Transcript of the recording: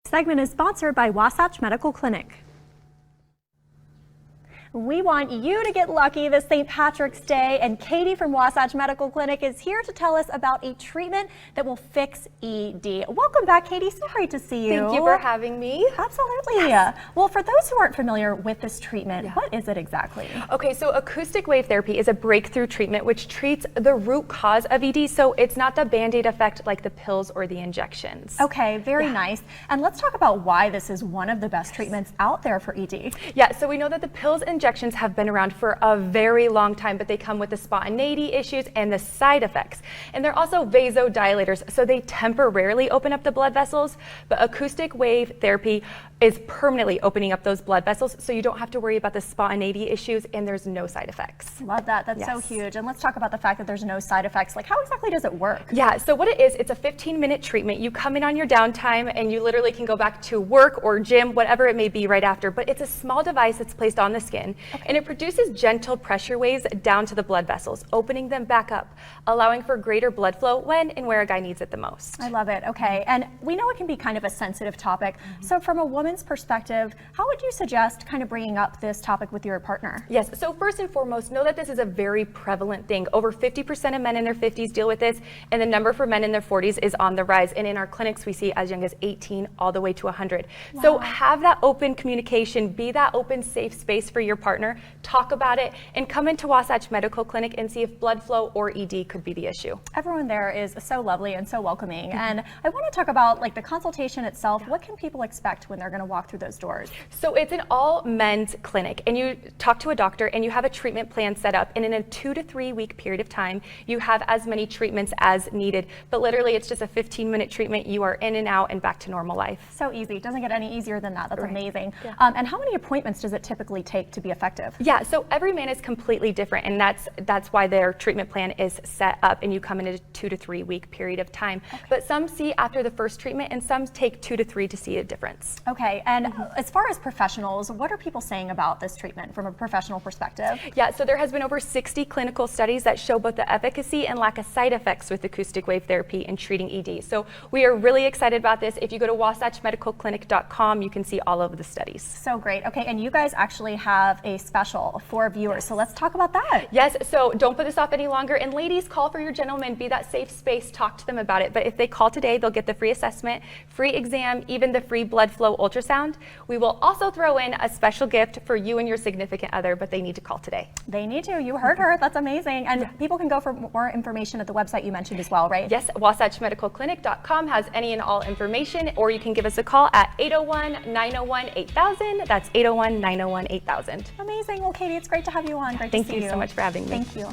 Segment is sponsored by Wasatch Medical Clinic. We want you to get lucky this St. Patrick's Day, and Katie from Wasatch Medical Clinic is here to tell us about a treatment that will fix ED. Welcome back, Katie. So great to see you. Thank you for having me. Absolutely. Yes. Well, for those who aren't familiar with this treatment, what is it exactly? Okay, so acoustic wave therapy is a breakthrough treatment which treats the root cause of ED, so it's not the Band-Aid effect like the pills or the injections. Okay, very nice. And let's talk about why this is one of the best treatments out there for ED. Yeah, so we know that the pills and injections have been around for a very long time, but they come with the spontaneity issues and the side effects. And they're also vasodilators, so they temporarily open up the blood vessels, but acoustic wave therapy is permanently opening up those blood vessels, so you don't have to worry about the spontaneity issues, and there's no side effects. Love that. That's so huge. And let's talk about the fact that there's no side effects. Like, how exactly does it work? Yeah, so what it is, it's a 15-minute treatment. You come in on your downtime, and you literally can go back to work or gym, whatever it may be right after, but it's a small device that's placed on the skin, and it produces gentle pressure waves down to the blood vessels, opening them back up, allowing for greater blood flow when and where a guy needs it the most. I love it. Okay, and we know it can be kind of a sensitive topic. So from a woman's perspective, how would you suggest kind of bringing up this topic with your partner? Yes, so first and foremost, know that this is a very prevalent thing. Over 50% of men in their 50s deal with this, and the number for men in their 40s is on the rise. And in our clinics, we see as young as 18 all the way to 100. Wow. So have that open communication, be that open, safe space for your partner, talk about it, and come into Wasatch Medical Clinic and see if blood flow or ED could be the issue. Everyone there is so lovely and so welcoming. And I want to talk about like the consultation itself. What can people expect when they're going to walk through those doors? So it's an all men's clinic, and you talk to a doctor and you have a treatment plan set up, and in a 2 to 3 week period of time, you have as many treatments as needed. But literally it's just a 15-minute treatment. You are in and out and back to normal life. So easy. It doesn't get any easier than that. That's amazing. Yeah. And how many appointments does it typically take to be effective? Yeah, so every man is completely different, and that's why their treatment plan is set up, and you come in a 2 to 3 week period of time. But some see after the first treatment, and some take 2 to 3 to see a difference. Okay, and as far as professionals, what are people saying about this treatment from a professional perspective? Yeah, so there has been over 60 clinical studies that show both the efficacy and lack of side effects with acoustic wave therapy in treating ED. So we are really excited about this. If you go to wasatchmedicalclinic.com, you can see all of the studies. So great. Okay, and you guys actually have a special for viewers, so let's talk about that. Yes, so don't put this off any longer. And ladies, call for your gentlemen, be that safe space, talk to them about it. But if they call today, they'll get the free assessment, free exam, even the free blood flow ultrasound. We will also throw in a special gift for you and your significant other, but they need to call today. They need to. You heard her. That's amazing. And people can go for more information at the website you mentioned as well, right? Yes, wasatchmedicalclinic.com has any and all information, or you can give us a call at 801-901-8000. That's 801-901-8000. Amazing. Well, Katie, it's great to have you on. Great Thank to see you. Thank you so much for having me. Thank you.